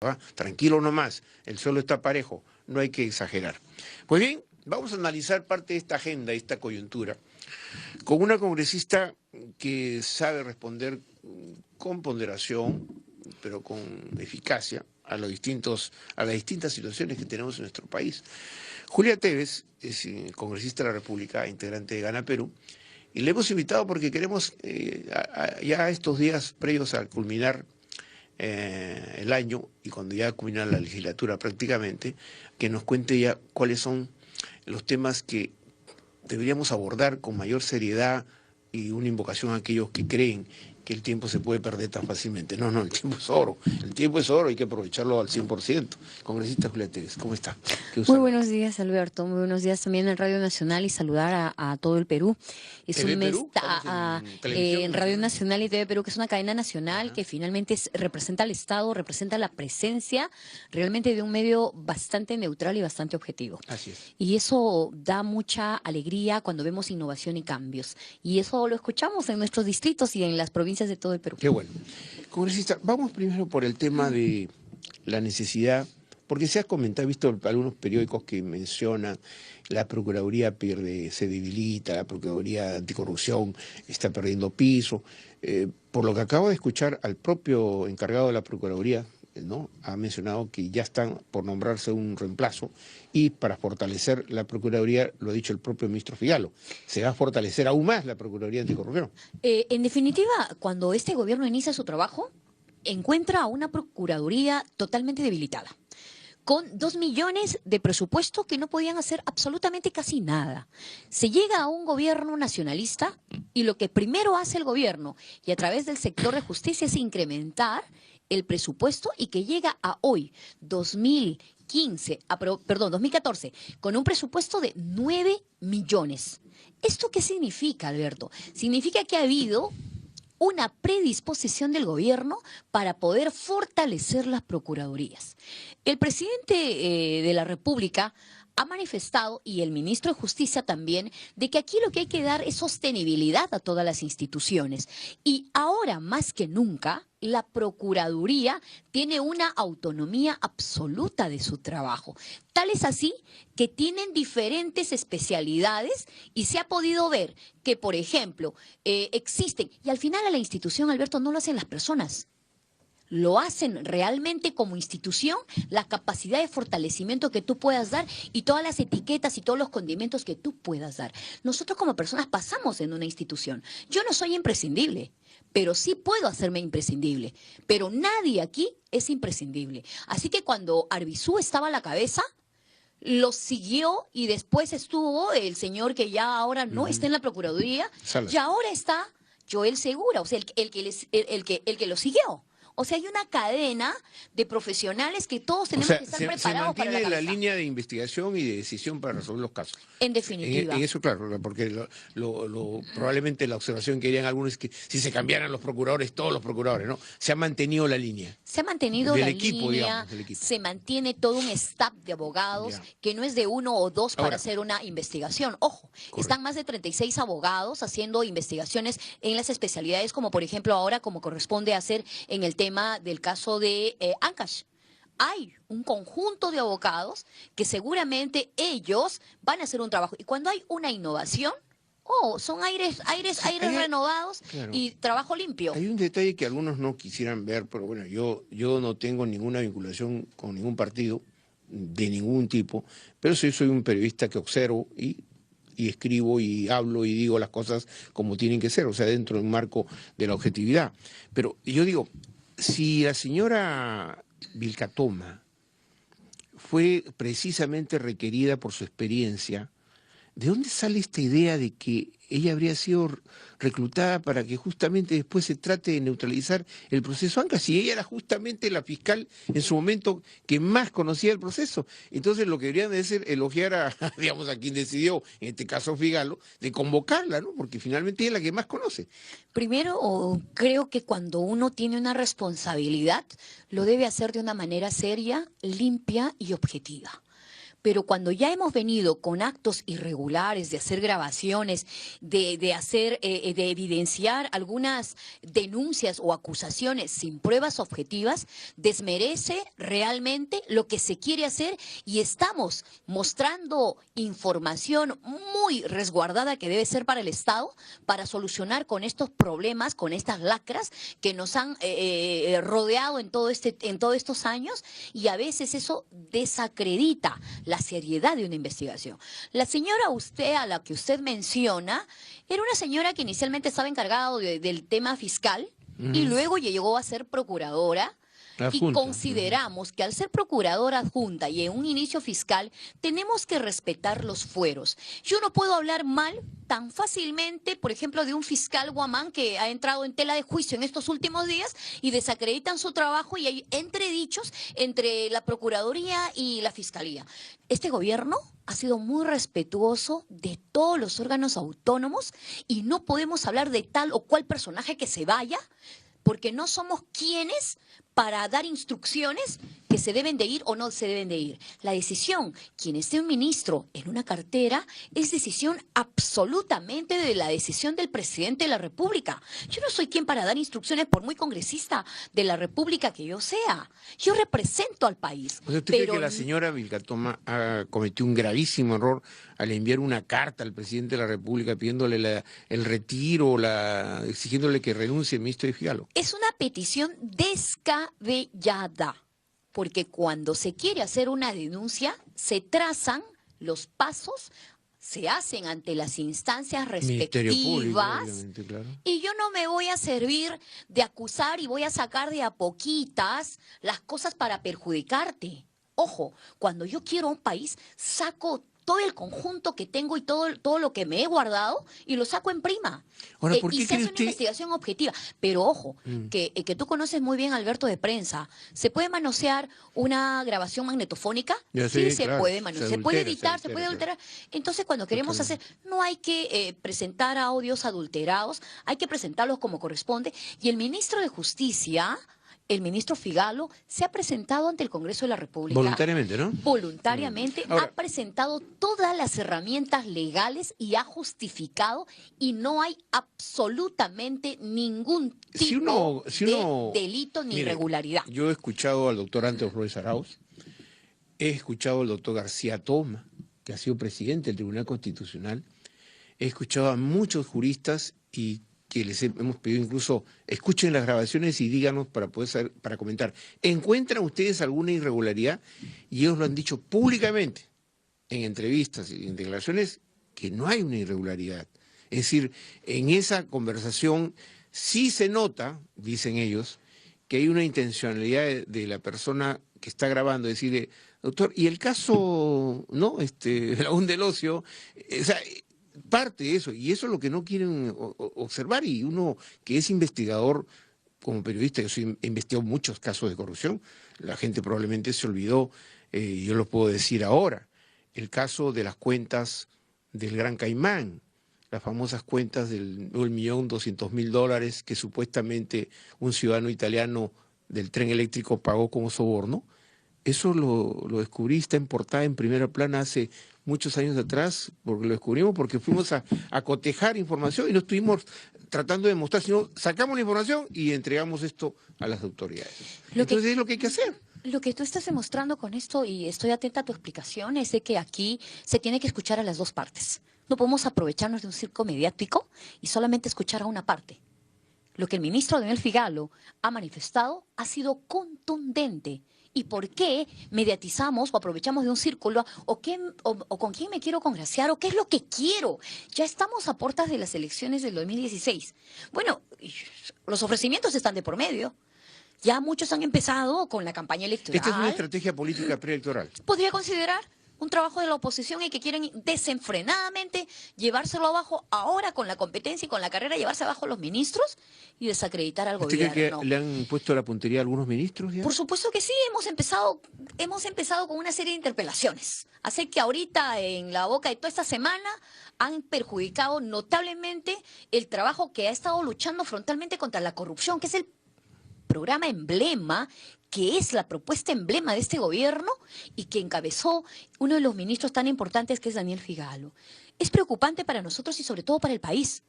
¿ah? Tranquilo nomás, el suelo está parejo, no hay que exagerar. Pues bien, vamos a analizar parte de esta agenda, esta coyuntura, con una congresista que sabe responder con ponderación, pero con eficacia, a las distintas situaciones que tenemos en nuestro país. Julia Tevez es congresista de la República, integrante de Gana Perú, y le hemos invitado porque queremos, ya estos días previos a culminar el año y cuando ya culmina la legislatura prácticamente, que nos cuente ya cuáles son los temas que deberíamos abordar con mayor seriedad y una invocación a aquellos que creen que el tiempo se puede perder tan fácilmente. No, el tiempo es oro. El tiempo es oro, hay que aprovecharlo al 100%. Congresista Julia Tevez, ¿cómo está? Muy buenos días, Alberto. Muy buenos días también en Radio Nacional y saludar a todo el Perú. Es ¿TV un mes Perú? en Radio Nacional y TV Perú, que es una cadena nacional que finalmente representa al Estado, representa la presencia realmente de un medio bastante neutral y bastante objetivo. Así es. Y eso da mucha alegría cuando vemos innovación y cambios. Y eso lo escuchamos en nuestros distritos y en las provincias de todo el Perú. Qué bueno. Congresista, vamos primero por el tema de la necesidad, porque se ha comentado, he visto algunos periódicos que mencionan la Procuraduría se debilita, la Procuraduría Anticorrupción está perdiendo piso. Por lo que acabo de escuchar al propio encargado de la Procuraduría, ¿no? Ha mencionado que ya están por nombrarse un reemplazo y para fortalecer la Procuraduría, lo ha dicho el propio ministro Figalo, se va a fortalecer aún más la Procuraduría Anticorrupción. En definitiva, cuando este gobierno inicia su trabajo, encuentra a una Procuraduría totalmente debilitada, con 2 millones de presupuesto que no podían hacer absolutamente casi nada. Se llega a un gobierno nacionalista y lo que primero hace el gobierno y a través del sector de justicia es incrementar el presupuesto y que llega a hoy, 2014, con un presupuesto de 9 millones. ¿Esto qué significa, Alberto? Significa que ha habido una predisposición del gobierno para poder fortalecer las procuradurías. El presidente de la República ha manifestado, y el ministro de Justicia también, de que aquí lo que hay que dar es sostenibilidad a todas las instituciones. Y ahora, más que nunca, la Procuraduría tiene una autonomía absoluta de su trabajo. Tal es así que tienen diferentes especialidades y se ha podido ver que, por ejemplo, existen, y al final a la institución, Alberto, no lo hacen las personas. Lo hacen realmente como institución, la capacidad de fortalecimiento que tú puedas dar y todas las etiquetas y todos los condimentos que tú puedas dar. Nosotros como personas pasamos en una institución. Yo no soy imprescindible, pero sí puedo hacerme imprescindible. Pero nadie aquí es imprescindible. Así que cuando Arbizu estaba a la cabeza, lo siguió y después estuvo el señor que ya ahora no está en la Procuraduría y ahora está Joel Segura, o sea, el que lo siguió. O sea, hay una cadena de profesionales que todos tenemos que estar preparados para la cabeza. Se mantiene la línea de investigación y de decisión para resolver los casos. En definitiva. En eso, claro, porque probablemente la observación que harían algunos es que si se cambiaran los procuradores, todos los procuradores, ¿no? Se ha mantenido la línea. Se ha mantenido la equipo, línea, digamos, del equipo. Se mantiene todo un staff de abogados que no es de uno o dos para hacer una investigación. Ojo, están más de 36 abogados haciendo investigaciones en las especialidades como, por ejemplo, ahora como corresponde hacer en el tema del caso de Ancash. Hay un conjunto de abogados que seguramente ellos van a hacer un trabajo. Y cuando hay una innovación, son aires renovados, claro, y trabajo limpio. Hay un detalle que algunos no quisieran ver, pero bueno, yo no tengo ninguna vinculación con ningún partido, de ningún tipo, pero sí soy un periodista que observo y escribo y hablo y digo las cosas como tienen que ser, o sea, dentro de un marco de la objetividad. Pero yo digo, si la señora Vilcatoma fue precisamente requerida por su experiencia, ¿de dónde sale esta idea de que ella habría sido reclutada para que justamente después se trate de neutralizar el proceso Ancash? Si ella era justamente la fiscal en su momento que más conocía el proceso. Entonces lo que deberían de hacer elogiar a, digamos, a quien decidió, en este caso Figalo, de convocarla, ¿no? Porque finalmente ella es la que más conoce. Primero, creo que cuando uno tiene una responsabilidad, lo debe hacer de una manera seria, limpia y objetiva. Pero cuando ya hemos venido con actos irregulares de hacer grabaciones, de evidenciar algunas denuncias o acusaciones sin pruebas objetivas, desmerece realmente lo que se quiere hacer y estamos mostrando información muy resguardada que debe ser para el Estado para solucionar con estos problemas, con estas lacras que nos han rodeado en todos estos años, y a veces eso desacredita la seriedad de una investigación. La señora a la que usted menciona era una señora que inicialmente estaba encargada del tema fiscal y luego llegó a ser procuradora. Y consideramos que al ser procuradora adjunta y en un inicio fiscal, tenemos que respetar los fueros. Yo no puedo hablar mal tan fácilmente, por ejemplo, de un fiscal Guamán que ha entrado en tela de juicio en estos últimos días y desacreditan su trabajo y hay entredichos entre la Procuraduría y la Fiscalía. Este gobierno ha sido muy respetuoso de todos los órganos autónomos y no podemos hablar de tal o cual personaje que se vaya, porque no somos quienes para dar instrucciones que se deben de ir o no se deben de ir. La decisión, quien esté un ministro en una cartera, es decisión absolutamente de la decisión del presidente de la República. Yo no soy quien para dar instrucciones, por muy congresista de la República que yo sea. Yo represento al país. O sea, ¿usted cree que la señora Vilcatoma ha cometido un gravísimo error al enviar una carta al presidente de la República pidiéndole el retiro, exigiéndole que renuncie el ministro de Figalo? Es una petición descabellada, porque cuando se quiere hacer una denuncia, se trazan los pasos, se hacen ante las instancias respectivas. Ministerio Público, obviamente, claro. Y yo no me voy a servir de acusar y voy a sacar de a poquitas las cosas para perjudicarte. Ojo, cuando yo quiero un país, saco todo el conjunto que tengo y todo lo que me he guardado y lo saco en prima. Ahora, ¿por qué y se cree hace usted? una investigación objetiva. Pero ojo, que tú conoces muy bien, Alberto, de prensa. ¿Se puede manosear una grabación magnetofónica? Sí, se claro, puede manosear. Se puede editar, se puede adultera, adulterar. Entonces, cuando queremos hacer, no hay que presentar audios adulterados, hay que presentarlos como corresponde. Y el ministro de Justicia, el ministro Figalo, se ha presentado ante el Congreso de la República. Voluntariamente, ¿no? Voluntariamente. Ahora, ha presentado todas las herramientas legales y ha justificado, y no hay absolutamente ningún tipo de delito ni irregularidad. Yo he escuchado al doctor Antes Flores Arauz, he escuchado al doctor García Toma, que ha sido presidente del Tribunal Constitucional, he escuchado a muchos juristas y que les hemos pedido incluso, escuchen las grabaciones y díganos para poder saber, para comentar. ¿Encuentran ustedes alguna irregularidad? Y ellos lo han dicho públicamente, en entrevistas y en declaraciones, que no hay una irregularidad. Es decir, en esa conversación sí se nota, dicen ellos, que hay una intencionalidad de la persona que está grabando, decirle, doctor, y el caso, ¿no? Laún del Ocio, o sea, parte de eso, y eso es lo que no quieren observar, y uno que es investigador, como periodista, he investigado muchos casos de corrupción, la gente probablemente se olvidó, yo lo puedo decir ahora, el caso de las cuentas del Gran Caimán, las famosas cuentas del $1.200.000 que supuestamente un ciudadano italiano del tren eléctrico pagó como soborno. Eso lo descubrí, está en portada en primera plana hace muchos años atrás, porque lo descubrimos porque fuimos a cotejar información y no estuvimos tratando de mostrar, sino sacamos la información y entregamos esto a las autoridades. Entonces es lo que hay que hacer. Lo que tú estás demostrando con esto, y estoy atenta a tu explicación, es de que aquí se tiene que escuchar a las dos partes. No podemos aprovecharnos de un circo mediático y solamente escuchar a una parte. Lo que el ministro Daniel Figalo ha manifestado ha sido contundente. ¿Y por qué mediatizamos o aprovechamos de un círculo? ¿O con quién me quiero congraciar? ¿O qué es lo que quiero? Ya estamos a puertas de las elecciones del 2016. Bueno, los ofrecimientos están de por medio. Ya muchos han empezado con la campaña electoral. Esta es una estrategia política preelectoral. ¿Podría considerar un trabajo de la oposición y que quieren desenfrenadamente llevárselo abajo ahora con la competencia y con la carrera, llevarse abajo a los ministros y desacreditar al gobierno? ¿Usted cree que le han puesto la puntería a algunos ministros ya? Por supuesto que sí, hemos empezado con una serie de interpelaciones. Así que ahorita en la boca de toda esta semana han perjudicado notablemente el trabajo que ha estado luchando frontalmente contra la corrupción, que es el programa emblema que es la propuesta emblema de este gobierno y que encabezó uno de los ministros tan importantes que es Daniel Figalo. Es preocupante para nosotros y sobre todo para el país.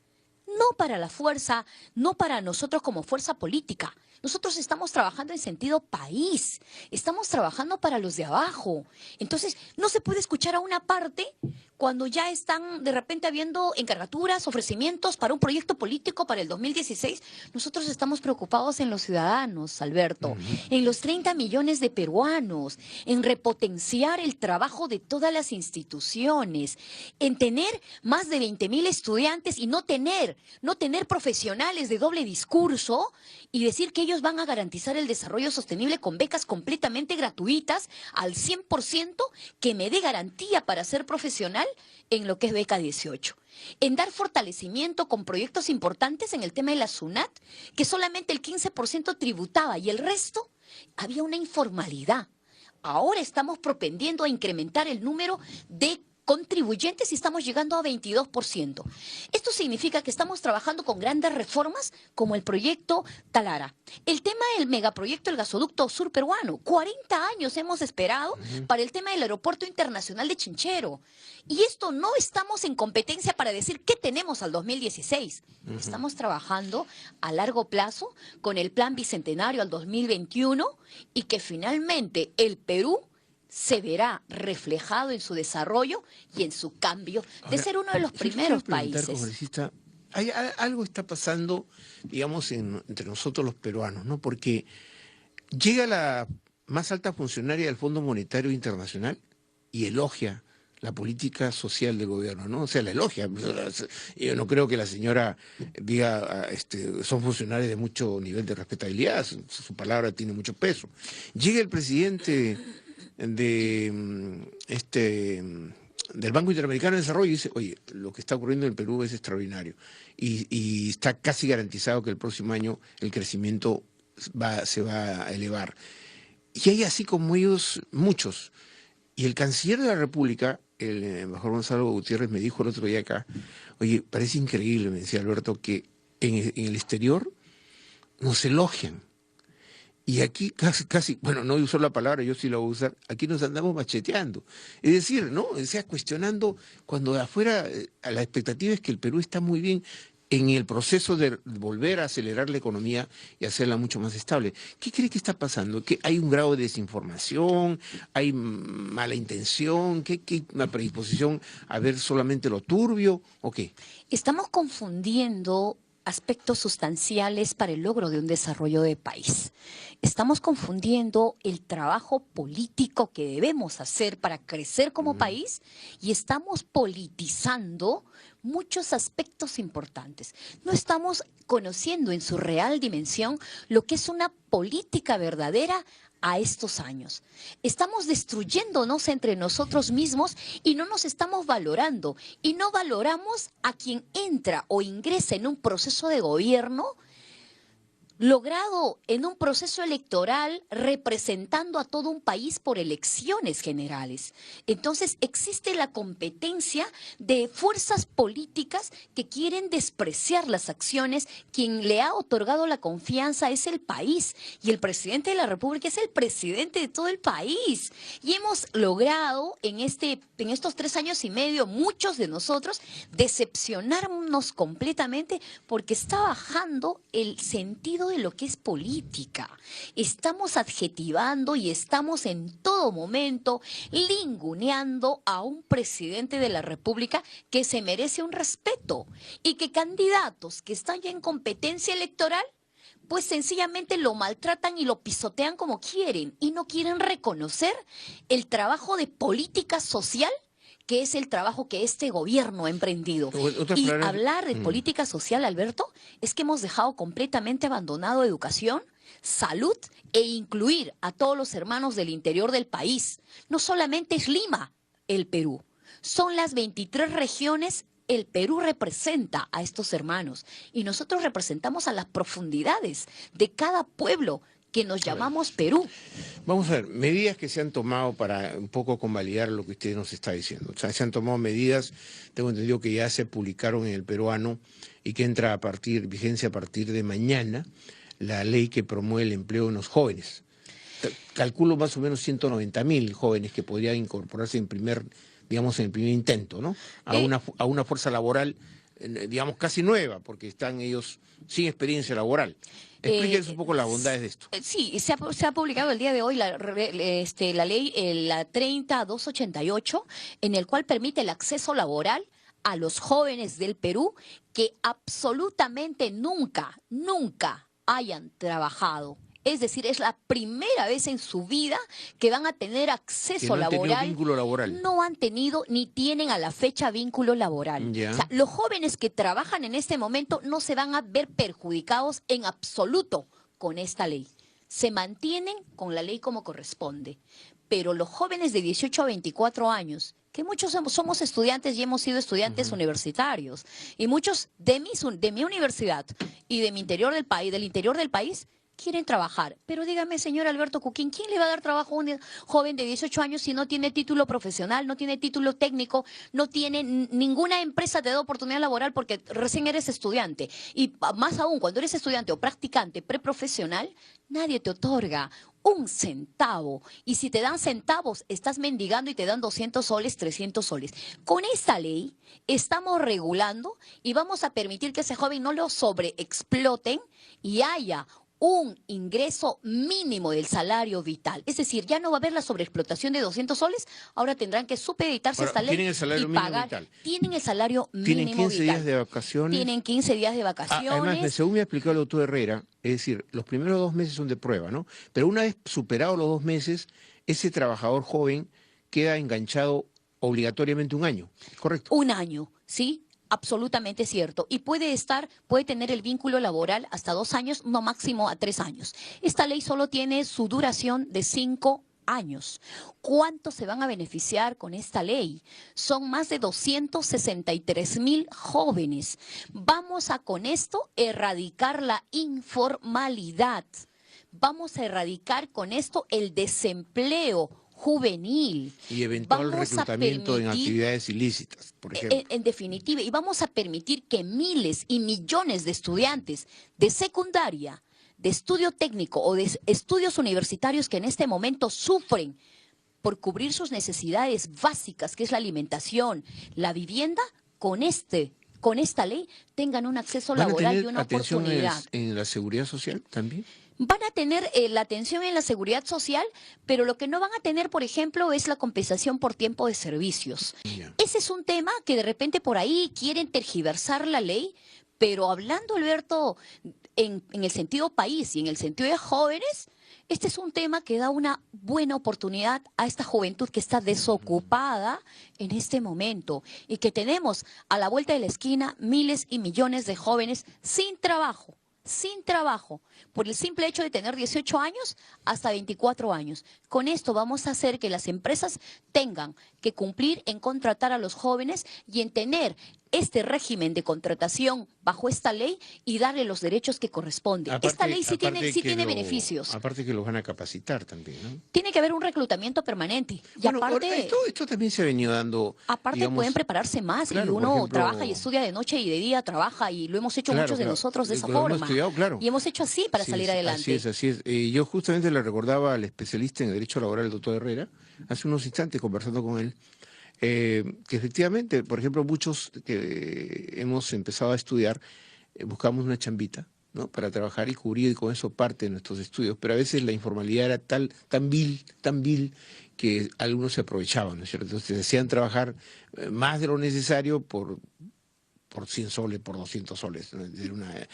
No para la fuerza, no para nosotros como fuerza política. Nosotros estamos trabajando en sentido país, estamos trabajando para los de abajo. Entonces, no se puede escuchar a una parte cuando ya están de repente habiendo encargaturas, ofrecimientos para un proyecto político para el 2016. Nosotros estamos preocupados en los ciudadanos, Alberto, en los 30 millones de peruanos, en repotenciar el trabajo de todas las instituciones, en tener más de 20.000 estudiantes y no tener profesionales de doble discurso y decir que ellos van a garantizar el desarrollo sostenible con becas completamente gratuitas al 100%, que me dé garantía para ser profesional en lo que es beca 18. En dar fortalecimiento con proyectos importantes en el tema de la SUNAT, que solamente el 15% tributaba y el resto había una informalidad. Ahora estamos propendiendo a incrementar el número de contribuyentes y estamos llegando a 22%. Esto significa que estamos trabajando con grandes reformas como el proyecto Talara. El tema del megaproyecto del gasoducto sur peruano. 40 años hemos esperado para el tema del aeropuerto internacional de Chinchero. Y esto no estamos en competencia para decir qué tenemos al 2016. Estamos trabajando a largo plazo con el plan bicentenario al 2021 y que finalmente el Perú se verá reflejado en su desarrollo y en su cambio de ser uno de los primeros países. Congresista, algo está pasando, digamos, entre nosotros los peruanos, ¿no? Porque llega la más alta funcionaria del Fondo Monetario Internacional y elogia la política social del gobierno, ¿no? O sea, la elogia. Yo no creo que la señora diga, son funcionarios de mucho nivel de respetabilidad, su palabra tiene mucho peso. Llega el presidente del Banco Interamericano de Desarrollo y dice, oye, lo que está ocurriendo en el Perú es extraordinario y está casi garantizado que el próximo año el crecimiento se va a elevar. Y hay así como ellos muchos. Y el canciller de la República, el embajador Gonzalo Gutiérrez, me dijo el otro día acá, oye, parece increíble, me decía Alberto, que en el exterior nos elogian. Y aquí casi, bueno, no usó la palabra, yo sí la voy a usar, aquí nos andamos macheteando. Es decir, ¿no? O sea, cuestionando cuando de afuera la expectativa es que el Perú está muy bien en el proceso de volver a acelerar la economía y hacerla mucho más estable. ¿Qué cree que está pasando? ¿Que hay un grado de desinformación? ¿Hay mala intención? ¿Qué una predisposición a ver solamente lo turbio? ¿O qué? Estamos confundiendo aspectos sustanciales para el logro de un desarrollo de país. Estamos confundiendo el trabajo político que debemos hacer para crecer como país y estamos politizando muchos aspectos importantes. No estamos conociendo en su real dimensión lo que es una política verdadera a estos años. Estamos destruyéndonos entre nosotros mismos y no nos estamos valorando. Y no valoramos a quien entra o ingresa en un proceso de gobierno logrado en un proceso electoral representando a todo un país por elecciones generales. Entonces existe la competencia de fuerzas políticas que quieren despreciar las acciones. Quien le ha otorgado la confianza es el país y el presidente de la República es el presidente de todo el país. Y hemos logrado en estos 3 años y medio, muchos de nosotros, decepcionarnos completamente porque está bajando el sentido de lo que es política. Estamos adjetivando y estamos en todo momento linguneando a un presidente de la República que se merece un respeto y que candidatos que están ya en competencia electoral pues sencillamente lo maltratan y lo pisotean como quieren y no quieren reconocer el trabajo de política social que es el trabajo que este gobierno ha emprendido. Y hablar de política social, Alberto, es que hemos dejado completamente abandonado educación, salud e incluir a todos los hermanos del interior del país. No solamente es Lima, el Perú, son las 23 regiones. El Perú representa a estos hermanos y nosotros representamos a las profundidades de cada pueblo que nos llamamos Perú. Vamos a ver, medidas que se han tomado para un poco convalidar lo que usted nos está diciendo. O sea, se han tomado medidas, tengo entendido que ya se publicaron en El Peruano y que entra vigencia a partir de mañana, la ley que promueve el empleo en los jóvenes. Calculo más o menos 190.000 jóvenes que podrían incorporarse en digamos, en el primer intento, ¿no? A una fuerza laboral, digamos, casi nueva, porque están ellos sin experiencia laboral. Explíquenos un poco las bondades de esto. Sí, se ha publicado el día de hoy la ley, la 30288, en el cual permite el acceso laboral a los jóvenes del Perú que absolutamente nunca hayan trabajado. Es decir, es la primera vez en su vida que van a tener acceso laboral. Que no han tenido vínculo laboral. No han tenido ni tienen a la fecha vínculo laboral. Ya. O sea, los jóvenes que trabajan en este momento no se van a ver perjudicados en absoluto con esta ley. Se mantienen con la ley como corresponde. Pero los jóvenes de 18 a 24 años, que muchos somos estudiantes y hemos sido estudiantes universitarios, y muchos de mi universidad y de mi interior del país, quieren trabajar. Pero dígame, señor Alberto Cuquín, ¿quién le va a dar trabajo a un joven de 18 años si no tiene título profesional, no tiene título técnico, no tiene ninguna empresa te da oportunidad laboral porque recién eres estudiante? Y más aún, cuando eres estudiante o practicante preprofesional, nadie te otorga un centavo. Y si te dan centavos, estás mendigando y te dan 200 soles, 300 soles. Con esta ley estamos regulando y vamos a permitir que ese joven no lo sobreexploten y haya un ingreso mínimo del salario vital. Es decir, ya no va a haber la sobreexplotación de 200 soles, ahora tendrán que supeditarse a esta ley tienen el salario y mínimo pagar. vital. Tienen el salario Tienen mínimo 15 vital. días de vacaciones. Tienen 15 días de vacaciones. Además, según me ha explicado el doctor Herrera, es decir, los primeros 2 meses son de prueba, ¿no? Pero una vez superados los 2 meses, ese trabajador joven queda enganchado obligatoriamente 1 año, ¿correcto? 1 año, ¿sí? Absolutamente cierto. Y puede tener el vínculo laboral hasta 2 años, no máximo a 3 años. Esta ley solo tiene su duración de 5 años. ¿Cuántos se van a beneficiar con esta ley? Son más de 263,000 jóvenes. Vamos a con esto erradicar la informalidad. Vamos a erradicar con esto el desempleo juvenil. Y eventual reclutamiento en actividades ilícitas, por ejemplo. En definitiva, y vamos a permitir que miles y millones de estudiantes de secundaria, de estudio técnico o de estudios universitarios que en este momento sufren por cubrir sus necesidades básicas, que es la alimentación, la vivienda, con esta ley tengan un acceso laboral y una oportunidad. ¿En la seguridad social también? Van a tener la atención en la seguridad social, pero lo que no van a tener, por ejemplo, es la compensación por tiempo de servicios. Yeah. Ese es un tema que de repente por ahí quieren tergiversar la ley, pero hablando, Alberto, en el sentido país y en el sentido de jóvenes, este es un tema que da una buena oportunidad a esta juventud que está desocupada en este momento y que tenemos a la vuelta de la esquina miles y millones de jóvenes sin trabajo, por el simple hecho de tener 18 años hasta 24 años. Con esto vamos a hacer que las empresas tengan que cumplir en contratar a los jóvenes y en tener este régimen de contratación bajo esta ley y darle los derechos que corresponden. Esta ley sí tiene beneficios. Aparte que los van a capacitar también, ¿no? Tiene que haber un reclutamiento permanente. Y bueno, aparte, esto también se ha venido dando. Aparte, digamos, pueden prepararse más. Claro, y uno ejemplo, trabaja y estudia de noche y de día trabaja, y lo hemos hecho muchos de nosotros de esa forma. Hemos estudiado, claro. Y hemos hecho así para salir adelante. Así es. Yo justamente le recordaba al especialista en Derecho Laboral, el doctor Herrera, hace unos instantes conversando con él, que efectivamente, por ejemplo, muchos que hemos empezado a estudiar, buscamos una chambita, ¿no?, para trabajar y cubrir, y con eso parte de nuestros estudios, pero a veces la informalidad era tan vil, que algunos se aprovechaban, ¿no es cierto? Entonces decían trabajar más de lo necesario por 100 soles, por 200 soles.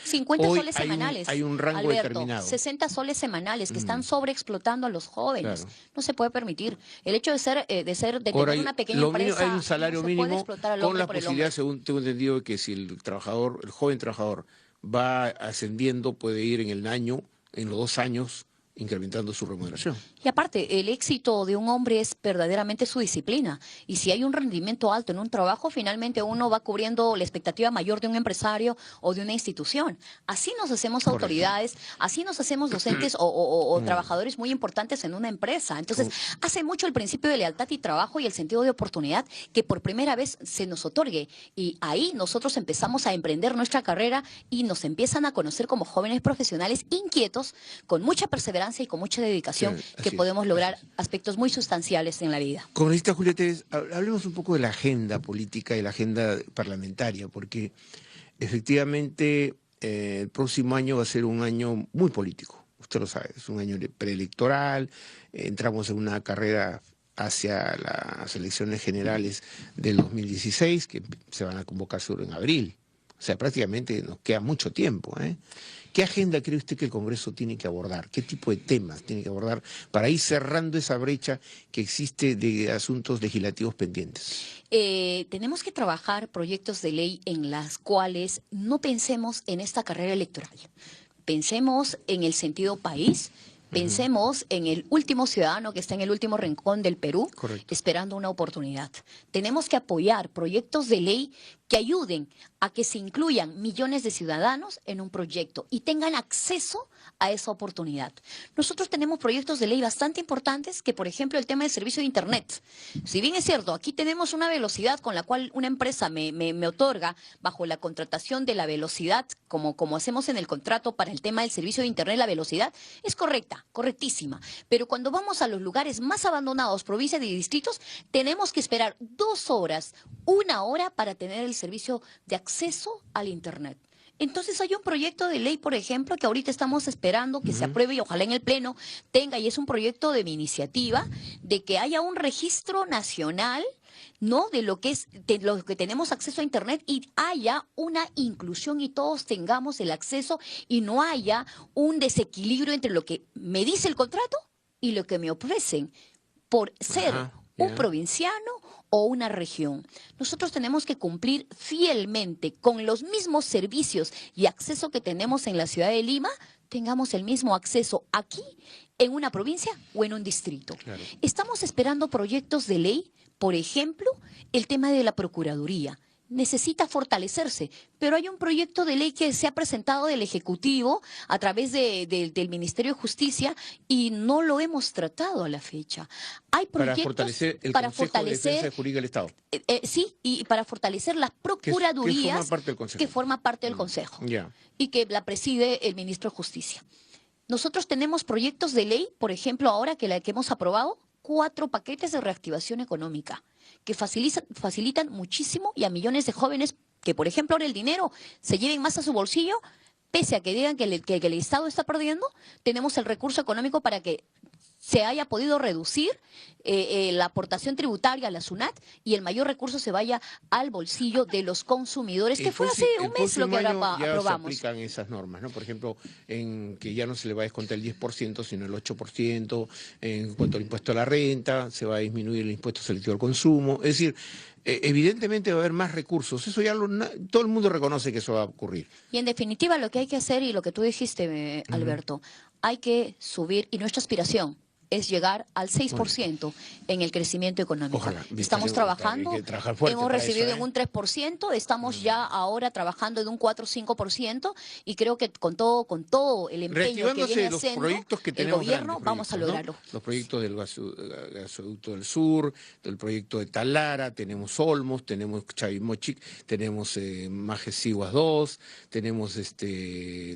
50 soles semanales. Hay un rango Alberto, determinado. 60 soles semanales que están sobreexplotando a los jóvenes. Claro. No se puede permitir. El hecho de tener una pequeña empresa, hay un salario mínimo con la posibilidad, según tengo entendido, que si el joven trabajador va ascendiendo, puede ir en los 2 años, incrementando su remuneración. Y aparte, el éxito de un hombre es verdaderamente su disciplina. Y si hay un rendimiento alto en un trabajo, finalmente uno va cubriendo la expectativa mayor de un empresario o de una institución. Así nos hacemos autoridades, así nos hacemos docentes o trabajadores muy importantes en una empresa. Entonces, hace mucho el principio de lealtad y trabajo y el sentido de oportunidad que por primera vez se nos otorgue. Y ahí nosotros empezamos a emprender nuestra carrera y nos empiezan a conocer como jóvenes profesionales inquietos, con mucha perseverancia perseverancia y con mucha dedicación Sí, que así podemos es, lograr así es. aspectos muy sustanciales en la vida. Congresista Julia Tevez, hablemos un poco de la agenda política y la agenda parlamentaria, porque efectivamente el próximo año va a ser un año muy político, usted lo sabe, es un año preelectoral, entramos en una carrera hacia las elecciones generales del 2016, que se van a convocar solo en abril. O sea, prácticamente nos queda mucho tiempo, ¿eh? ¿Qué agenda cree usted que el Congreso tiene que abordar? ¿Qué tipo de temas tiene que abordar para ir cerrando esa brecha que existe de asuntos legislativos pendientes? Tenemos que trabajar proyectos de ley en las cuales no pensemos en esta carrera electoral. Pensemos en el sentido país. Pensemos en el último ciudadano que está en el último rincón del Perú, Correcto. esperando una oportunidad. Tenemos que apoyar proyectos de ley que ayuden a que se incluyan millones de ciudadanos en un proyecto y tengan acceso a esa oportunidad. Nosotros tenemos proyectos de ley bastante importantes que, por ejemplo, el tema del servicio de Internet. Si bien es cierto, aquí tenemos una velocidad con la cual una empresa me otorga bajo la contratación de la velocidad, como hacemos en el contrato para el tema del servicio de Internet, la velocidad es correcta, correctísima. Pero cuando vamos a los lugares más abandonados, provincias y distritos, tenemos que esperar 2 horas, 1 hora para tener el servicio de acceso al Internet. Entonces hay un proyecto de ley, por ejemplo, que ahorita estamos esperando que se apruebe y ojalá en el Pleno tenga, y es un proyecto de mi iniciativa, de que haya un registro nacional, ¿no?, de lo que tenemos acceso a Internet y haya una inclusión y todos tengamos el acceso y no haya un desequilibrio entre lo que me dice el contrato y lo que me ofrecen por ser un provinciano o una región. Nosotros tenemos que cumplir fielmente con los mismos servicios y acceso que tenemos en la ciudad de Lima, tengamos el mismo acceso aquí, en una provincia o en un distrito. Claro. Estamos esperando proyectos de ley, por ejemplo, el tema de la Procuraduría. Necesita fortalecerse, pero hay un proyecto de ley que se ha presentado del Ejecutivo a través del Ministerio de Justicia y no lo hemos tratado a la fecha. Hay Para proyectos fortalecer el para Consejo de Defensa fortalecer, Jurídica del Estado. sí, y para fortalecer las Que procuradurías forma parte del Consejo. que forma parte del Consejo Ya. y que la preside el Ministro de Justicia. Nosotros tenemos proyectos de ley, por ejemplo, ahora que hemos aprobado, 4 paquetes de reactivación económica que facilitan muchísimo y a millones de jóvenes que, por ejemplo, ahora el dinero se lleven más a su bolsillo, pese a que digan que el Estado está perdiendo, tenemos el recurso económico para que se haya podido reducir la aportación tributaria a la SUNAT y el mayor recurso se vaya al bolsillo de los consumidores, que fue hace un mes lo que ya aprobamos. se aplican esas normas, ¿no? Por ejemplo, en que ya no se le va a descontar el 10%, sino el 8%, en cuanto al impuesto a la renta, se va a disminuir el impuesto selectivo al consumo, es decir, evidentemente va a haber más recursos, eso ya todo el mundo reconoce que eso va a ocurrir. Y en definitiva lo que hay que hacer, y lo que tú dijiste, Alberto, hay que subir, y nuestra aspiración es llegar al 6% en el crecimiento económico. Ojalá. Estamos trabajando, hay que trabajar fuerte hemos para recibido eso, en un 3%, estamos ya ahora trabajando en un 4 o 5%, y creo que con todo el empeño que reactivándose viene los haciendo proyectos que el tenemos gobierno, grandes vamos a proyectos, lograrlo. ¿no? Los proyectos del gasoducto del sur, del proyecto de Talara, tenemos Olmos, tenemos Chavimochic, tenemos Majesiguas 2, tenemos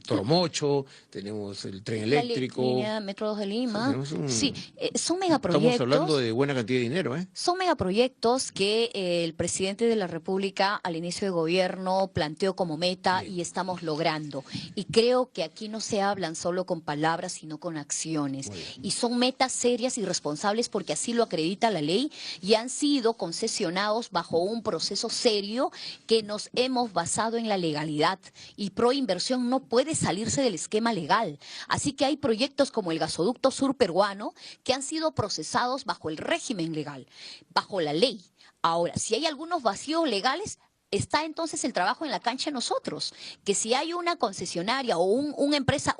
Toromocho, tenemos el tren eléctrico. La línea Metro 2 de Lima. Sí, son megaproyectos. Estamos hablando de buena cantidad de dinero, ¿eh? Son megaproyectos que el presidente de la República al inicio de gobierno planteó como meta y estamos logrando. Y creo que aquí no se hablan solo con palabras, sino con acciones. Y son metas serias y responsables porque así lo acredita la ley y han sido concesionados bajo un proceso serio que nos hemos basado en la legalidad. Y Proinversión no puede salirse del esquema legal. Así que hay proyectos como el gasoducto sur peruano que han sido procesados bajo el régimen legal, bajo la ley. Ahora, si hay algunos vacíos legales, está entonces el trabajo en la cancha de nosotros, que si hay una concesionaria o una empresa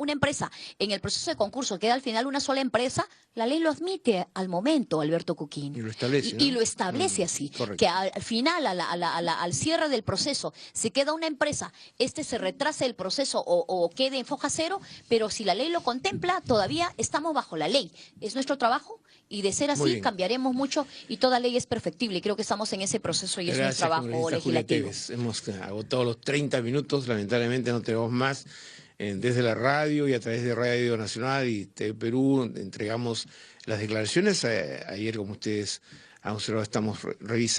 en el proceso de concurso, queda al final una sola empresa, la ley lo admite al momento, Alberto Cuquín. Y lo establece, ¿no? Y lo establece así, correcto. que al final, al cierre del proceso, si queda una empresa, se retrasa el proceso o quede en foja cero, pero si la ley lo contempla, todavía estamos bajo la ley. Es nuestro trabajo y de ser así cambiaremos mucho y toda ley es perfectible. Y creo que estamos en ese proceso y es nuestro trabajo legislativo. Hemos agotado los 30 minutos, lamentablemente no tenemos más. desde la radio y a través de Radio Nacional y TV Perú entregamos las declaraciones. Ayer, como ustedes han observado, estamos revisando